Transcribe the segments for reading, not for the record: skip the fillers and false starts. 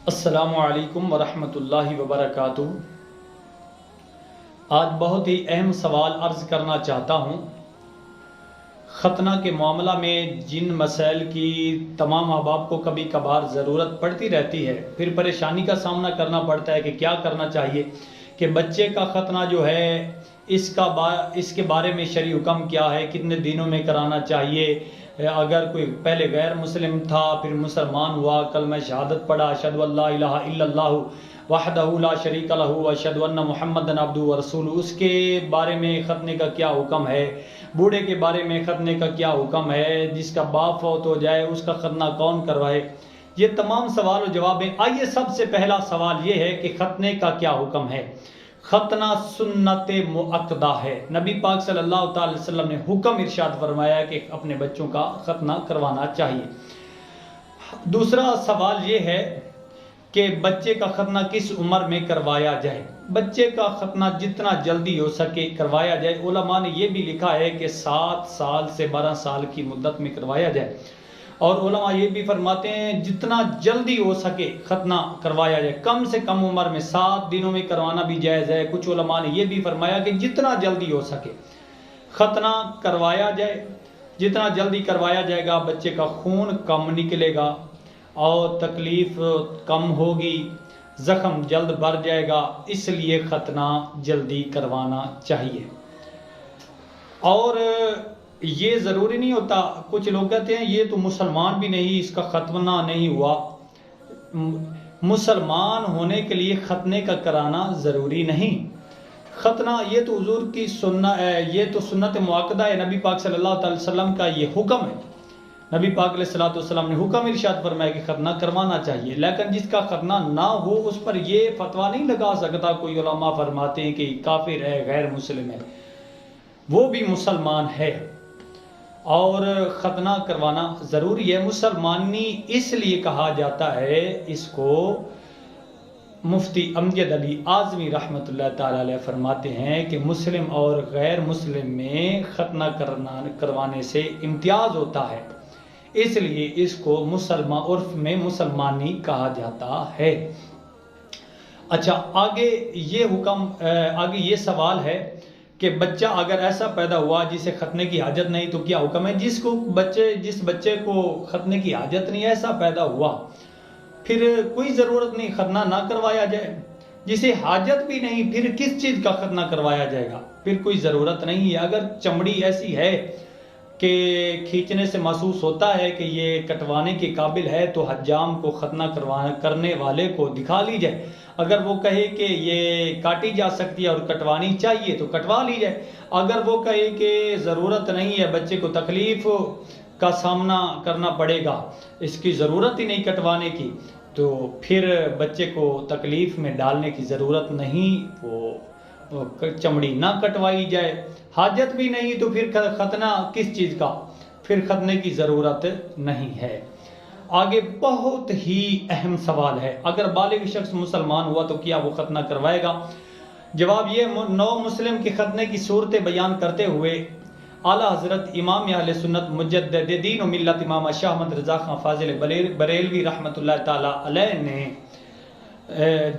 السلام علیکم ورحمۃ اللہ وبرکاتہ۔ آج بہت ہی اہم سوال عرض کرنا چاہتا ہوں۔ ختنہ کے معاملہ میں جن مسائل کی تمام احباب کو کبھی کبھار ضرورت پڑتی رہتی ہے، پھر پریشانی کا سامنا کرنا پڑتا ہے کہ کیا کرنا چاہیے، کہ بچے کا ختنہ جو ہے اس کے بارے میں شرعی حکم کیا ہے، کتنے دنوں میں کرانا چاہیے، اگر کوئی پہلے غیر مسلم تھا پھر مسلمان ہوا، کلمہ شہادت پڑھا، اشہد ان لا الہ الا اللہ وحدہ لا شریک لہ واشہد ان محمدًا عبدہ ورسولہ، اس کے بارے میں ختنے کا کیا حکم ہے، بوڑھے کے بارے میں ختنے کا کیا حکم ہے، جس کا باپ فوت ہو جائے اس کا ختنہ کون کروائے، یہ تمام سوال و جواب ہیں۔ آئیے سب سے پہلا سوال یہ ہے کہ ختنے کا کیا حکم ہے۔ ختنہ سنت مؤکدہ ہے، نبی پاک صلی اللہ تعالی وسلم نے حکم ارشاد فرمایا کہ اپنے بچوں کا ختنہ کروانا چاہیے۔ دوسرا سوال یہ ہے کہ بچے کا ختنہ کس عمر میں کروایا جائے۔ بچے کا ختنہ جتنا جلدی ہو سکے کروایا جائے۔ علماء نے یہ بھی لکھا ہے کہ 7 سال سے 12 سال کی مدت میں کروایا جائے، اور علماء یہ بھی فرماتے ہیں جتنا جلدی ہو سکے ختنہ کروایا جائے۔ کم سے کم عمر میں 7 دنوں میں کروانا بھی جائز ہے۔ کچھ علماء نے یہ بھی فرمایا کہ جتنا جلدی ہو سکے ختنہ کروایا جائے۔ جتنا جلدی کروایا جائے گا بچے کا خون کم نکلے گا اور تکلیف کم ہوگی، زخم جلد بھر جائے گا، اس لیے ختنہ جلدی کروانا چاہیے۔ اور یہ ضروری نہیں ہوتا، کچھ لوگ کہتے ہیں یہ تو مسلمان بھی نہیں، اس کا ختنہ نہیں ہوا۔ مسلمان ہونے کے لیے ختنے کا کرانا ضروری نہیں۔ ختنہ یہ تو حضور کی سنت ہے، یہ تو سنت مؤکدہ ہے، نبی پاک صلی اللہ علیہ وسلم کا یہ حکم ہے۔ نبی پاک علیہ الصلوۃ والسلام نے حکم ارشاد فرمایا کہ ختنہ کروانا چاہیے، لیکن جس کا ختنہ نہ ہو اس پر یہ فتویٰ نہیں لگا سکتا۔ کوئی علماء فرماتے ہیں کہ کافر ہے، غیر مسلم ہے، وہ بھی مسلمان ہے اور ختنہ کروانا ضروری ہے۔ مسلمانی اس لیے کہا جاتا ہے، اس کو مفتی امجد علی اعظمی رحمۃ اللہ تعالی علیہ فرماتے ہیں کہ مسلم اور غیر مسلم میں ختنہ کروانے سے امتیاز ہوتا ہے، اس لیے اس کو عرف میں مسلمانی کہا جاتا ہے۔ اچھا، آگے یہ سوال ہے کہ بچہ اگر ایسا پیدا ہوا جسے ختنے کی حاجت نہیں تو کیا حکم ہے۔ جس بچے کو ختنے کی حاجت نہیں، ایسا پیدا ہوا، پھر کوئی ضرورت نہیں ختنہ نہ کروایا جائے۔ جسے حاجت بھی نہیں، پھر کس چیز کا ختنہ کروایا جائے گا، پھر کوئی ضرورت نہیں ہے۔ اگر چمڑی ایسی ہے کہ کھینچنے سے محسوس ہوتا ہے کہ یہ کٹوانے کے قابل ہے تو حجام کو ختنہ کرنے والے کو دکھا لی جائے۔ اگر وہ کہے کہ یہ کاٹی جا سکتی ہے اور کٹوانی چاہیے تو کٹوا لی جائے۔ اگر وہ کہے کہ ضرورت نہیں ہے، بچے کو تکلیف کا سامنا کرنا پڑے گا، اس کی ضرورت ہی نہیں کٹوانے کی، تو پھر بچے کو تکلیف میں ڈالنے کی ضرورت نہیں، وہ چمڑی نہ کٹوائی جائے۔ حاجت بھی نہیں تو پھر ختنہ کس چیز کا، پھر ختنے کی ضرورت نہیں ہے۔ آگے بہت ہی اہم سوال ہے، اگر بالغ شخص مسلمان ہوا تو کیا وہ ختنہ کروائے گا؟ جواب یہ، نو مسلم کے ختنے کی صورتیں بیان کرتے ہوئے اعلیٰ حضرت امام اہل سنت مجدد دین و ملت امام شاہ احمد رضا خان فاضل بریلوی رحمۃ اللہ تعالی علیہ نے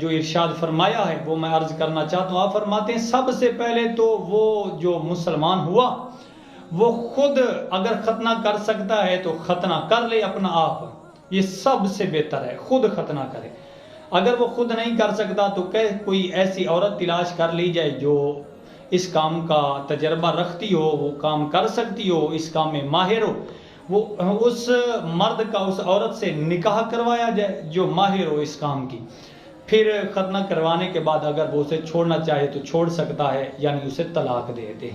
جو ارشاد فرمایا ہے وہ میں عرض کرنا چاہتا ہوں۔ آپ فرماتے ہیں سب سے پہلے تو وہ جو مسلمان ہوا وہ خود اگر ختنہ کر سکتا ہے تو ختنہ کر لے اپنا آپ، یہ سب سے بہتر ہے، خود ختنہ کرے۔ اگر وہ خود نہیں کر سکتا تو کوئی ایسی عورت تلاش کر لی جائے جو اس کام کا تجربہ رکھتی ہو، وہ کام کر سکتی ہو، اس کام میں ماہر ہو، وہ اس مرد کا اس عورت سے نکاح کروایا جائے جو ماہر ہو اس کام کی۔ پھر ختنہ کروانے کے بعد اگر وہ اسے چھوڑنا چاہے تو چھوڑ سکتا ہے، یعنی اسے طلاق دے دے،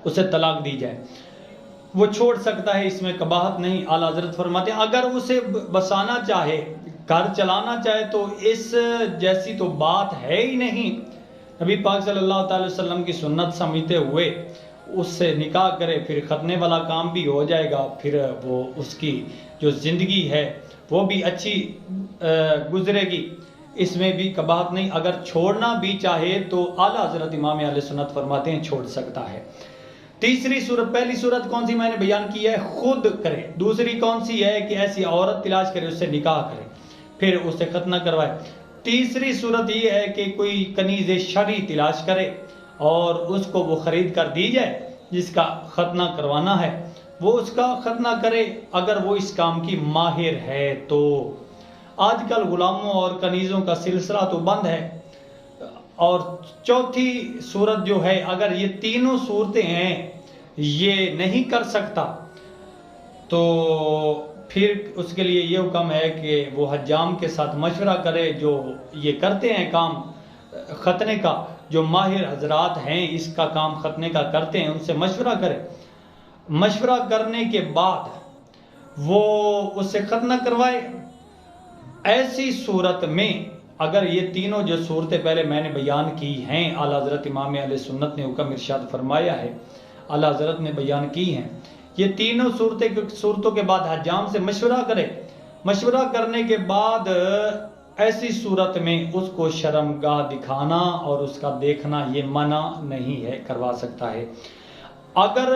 اسے طلاق دی جائے، وہ چھوڑ سکتا ہے، اس میں قباحت نہیں۔ اعلیٰ حضرت فرماتے ہیں اگر اسے بسانا چاہے، گھر چلانا چاہے تو اس جیسی تو بات ہے ہی نہیں۔ نبی پاک صلی اللہ تعالی وسلم کی سنت سمجھتے ہوئے اس سے نکاح کرے، پھر ختنے والا کام بھی ہو جائے گا، پھر وہ اس کی جو زندگی ہے وہ بھی اچھی گزرے گی، اس میں بھی قباحت نہیں۔ اگر چھوڑنا بھی چاہے تو اعلیٰ حضرت امام اہل سنت فرماتے ہیں چھوڑ سکتا ہے۔ تیسری صورت، پہلی صورت کون سی میں نے بیان کی ہے، خود کرے۔ دوسری کون سی ہے کہ ایسی عورت تلاش کرے، اس سے نکاح کرے۔ پھر اسے ختنہ کروائے۔ تیسری صورت یہ ہے کہ کوئی کنیز شرعی تلاش کرے اور اس کو وہ خرید کر دی جائے جس کا ختنہ کروانا ہے، وہ اس کا ختنہ کرے اگر وہ اس کام کی ماہر ہے تو۔ آج کل غلاموں اور کنیزوں کا سلسلہ تو بند ہے۔ اور چوتھی صورت جو ہے، اگر یہ تینوں صورتیں ہیں یہ نہیں کر سکتا تو پھر اس کے لیے یہ حکم ہے کہ وہ حجام کے ساتھ مشورہ کرے، جو یہ کرتے ہیں کام ختنے کا، جو ماہر حضرات ہیں اس کا کام ختنے کا کرتے ہیں، ان سے مشورہ کرے۔ مشورہ کرنے کے بعد وہ اس سے ختنہ کروائے۔ ایسی صورت میں اگر یہ تینوں جو صورتیں پہلے میں نے بیان کی ہیں، اعلیٰ حضرت امام اہل سنت نے حکم ارشاد فرمایا ہے، اعلیٰ حضرت نے بیان کی ہیں، یہ تینوں صورتوں کے بعد حجام سے مشورہ کرے۔ مشورہ کرنے کے بعد ایسی صورت میں اس کو شرمگاہ دکھانا اور اس کا دیکھنا یہ منع نہیں ہے، کروا سکتا ہے۔ اگر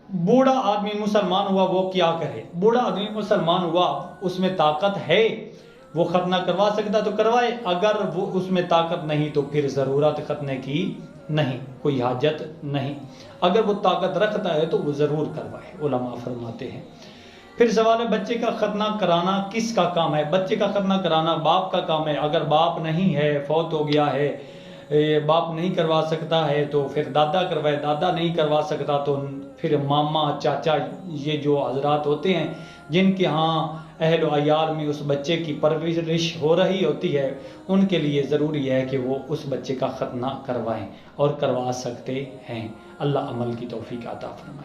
بوڑھا آدمی مسلمان ہوا وہ کیا کرے؟ بوڑھا آدمی مسلمان ہوا، اس میں طاقت ہے، وہ ختنہ کروا سکتا تو کروائے، اگر وہ اس میں طاقت نہیں تو پھر ضرورت ختنے کی نہیں، کوئی حاجت نہیں۔ اگر وہ طاقت رکھتا ہے تو وہ ضرور کروائے، علماء فرماتے ہیں۔ پھر سوال ہے بچے کا ختنہ کرانا کس کا کام ہے؟ بچے کا ختنہ کرانا باپ کا کام ہے۔ اگر باپ نہیں ہے، فوت ہو گیا ہے، باپ نہیں کروا سکتا ہے تو پھر دادا کروائے، دادا نہیں کروا سکتا تو پھر ماما، چاچا، یہ جو حضرات ہوتے ہیں جن کے ہاں اہل و عیال میں اس بچے کی پرورش ہو رہی ہوتی ہے، ان کے لیے ضروری ہے کہ وہ اس بچے کا ختنہ کروائیں اور کروا سکتے ہیں۔ اللہ عمل کی توفیق عطا فرمائے۔